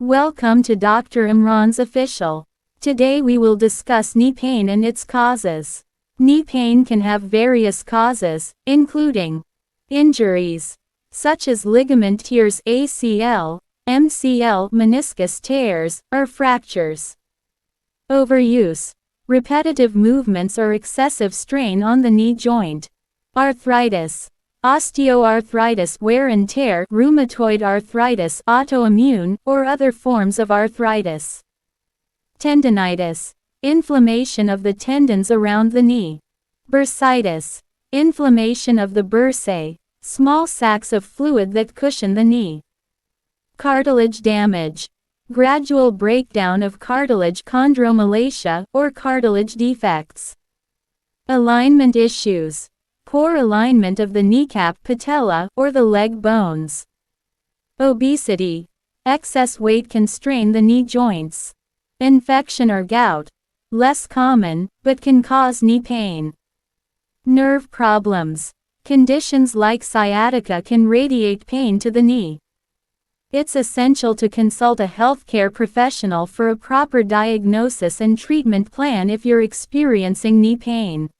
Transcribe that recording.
Welcome to Dr. Imran's Official. Today we will discuss knee pain and its causes. Knee pain can have various causes, including injuries, such as ligament tears ACL, MCL, meniscus tears, or fractures. Overuse, repetitive movements or excessive strain on the knee joint. Arthritis, osteoarthritis, wear and tear, rheumatoid arthritis, autoimmune, or other forms of arthritis. Tendinitis, inflammation of the tendons around the knee. Bursitis, inflammation of the bursae, small sacs of fluid that cushion the knee. Cartilage damage, gradual breakdown of cartilage, chondromalacia, or cartilage defects. Alignment issues, poor alignment of the kneecap, patella, or the leg bones. Obesity, excess weight can strain the knee joints. Infection or gout, less common, but can cause knee pain. Nerve problems, conditions like sciatica can radiate pain to the knee. It's essential to consult a healthcare professional for a proper diagnosis and treatment plan if you're experiencing knee pain.